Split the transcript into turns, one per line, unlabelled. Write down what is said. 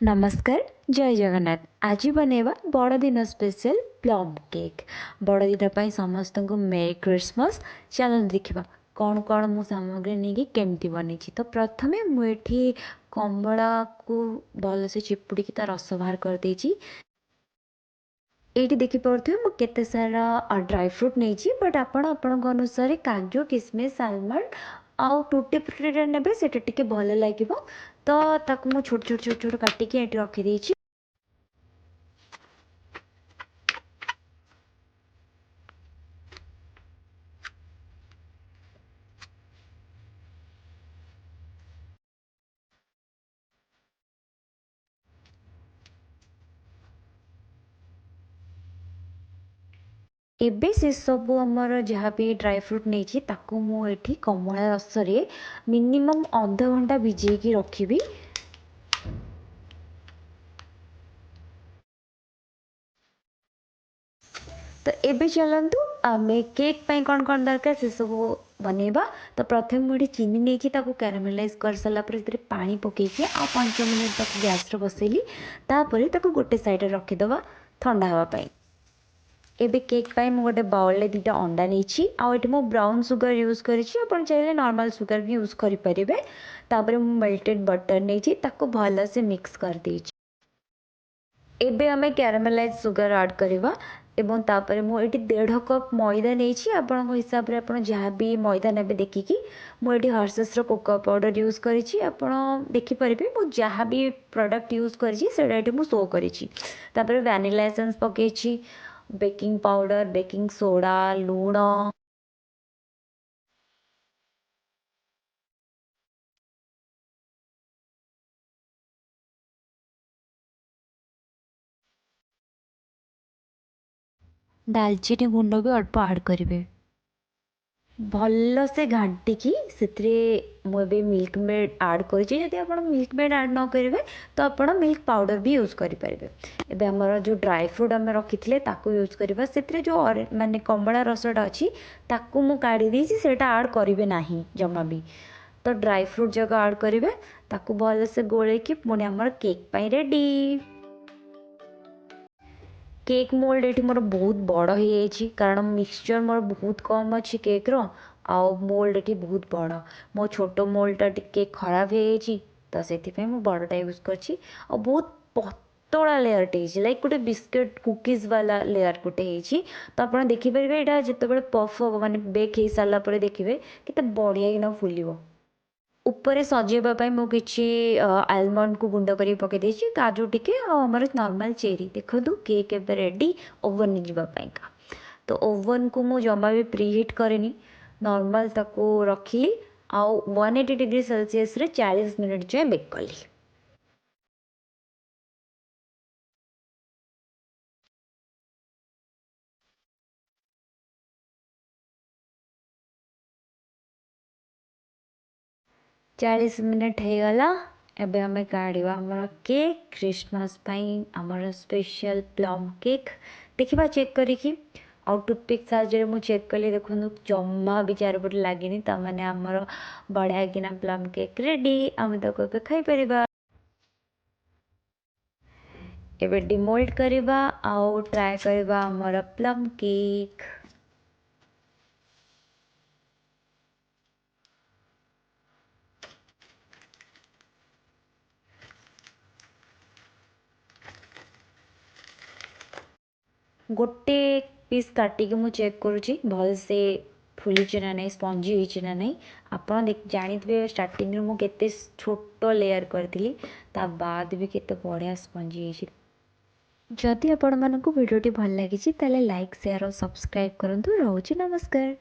नमस्कार जय जगन्नाथ आज बनैबा बड़दिन स्पेशल प्लम केक बड़दिन समस्त को मेरी क्रिसमस चलो देखा कौन कौन मु सामग्री नहीं केमती बनी तो प्रथम मुझे कमला को भलसे चिपुड़ी तार रस बाहर कर देची ये देखिपे मुझे सारा ड्राई फ्रूट नहीं बट आपण अनुसार काजू किसमिश आलमंड आउ टूटी फ्रूटी ने से भल लगे तो ताकू मु छोट छोट छोट छोट काटिकी ये रखीदे। ଏବେ ସେ ସବୁ ଆମର ଯାହା ବି ड्राई फ्रूट नहीं ताकू मुझे कमला रस मिनिमम अध घंटा भिजेकी रखी। तो ये चलतु आम केक कौन कौन दरकार से सब बनैबा। तो प्रथम मुझे चीनी नहीं क्यारामेलाइज कर सारापर पा पकईकि आ 5 मिनट तक गैस बसैली तापर गोटे साइड रखीदे ठंडा हाँपाई। एबे केक पाई मु गोटे बाउल में 2टा अंडा नहीं आउे मु ब्राउन सुगर यूज करें नॉर्मल सुगर भी यूज करेंगे। तापर मु मेल्टेड बटर नहीं भल से मिक्स कर देछि। एबे हमें क्यारामेलाइज सुगर ऐड करवा एवं तापर मुझे 1.5 कप मैदा नहीं आपण हिसाब से आप जहाँ भी मैदा ने देखिकी मुझे हर्सेस कोको पाउडर यूज करी देखिपारे मुझे जहाँ भी प्रोडक्ट यूज कर शो कर वैनिला एसेंस पकई बेकिंग पाउडर बेकिंग सोडा लुण दालचीनी गुंड भी अल्प ऐड करेंगे भल से घाटिकी मुझे मिल्क मेड ऐड कर मिल्क मेड ऐड न करेंगे तो आप मिल्क पाउडर भी यूज करेंगे। एबे हमर जो ड्राई फ्रूट आम रखी यूज करवा से जो माने कमला रसटा अच्छी ताकू मु काढ़ी देसी सेटा ऐड करेंगे ना जमा भी। तो ड्राई फ्रूट जगह ऐड करेंगे ताकू भल से गोले कि पुणी आमर केक पाई रेडी। केक मोल्ड ये मोर बहुत बड़ हो कारण मिक्सचर मोर बहुत कम अच्छी केक आउ मोल्ड ये बहुत बड़ मो छोट मोल्डटा टिके खराब हो तो से बड़टा यूज कर बहुत पतला लेयरटे लाइक गोटे बिस्किट कुकीज वाला लेयर गोटे तो आप देखिपारे यहाँ जिते पफ हम माने बेक हो सारापर देखिए केते बढ़िया कि फुल उपरे सजेवाई मुझे आलमंड को गुंड कर पकई देछि काजू टिके आमर नॉर्मल चेरी देखो केक एवं रेडी ओवन जावाईका। तो ओवन को मु जमा भी प्रीहिट करेनि नॉर्मल ताको रखिली आउ 180 डिग्री सेल्सियस रे 40 मिनट जाए बेक कली। 40 मिनट हो गला एबे हमें काढ़ा आमर केक क्रिसमस आमर स्पेशल प्लम केक देखा चेक करी आउ टूथपिक साहाଯ୍य मु चेक कली देखो जमा भी चारिपटे लगे तो मैंने आमर बढ़िया किना प्लम केक रेडी आम ताको खाई परिबा। एबे डिमोल्ड करवा आउ ट्राए करवा आमर प्लम केक। गोटे पीस काटिक मु चेक करुँची भल से फुली ना नहीं स्पंजी होती ना नहीं आप जानते स्टार्टिंग में मुझे छोट लेयर करी ता बाद भी केते बढ़िया स्पंजी होती। जदि आपण मानक वीडियोटी भल लगी लाइक शेयर और सब्सक्राइब करूँ। रोची नमस्कार।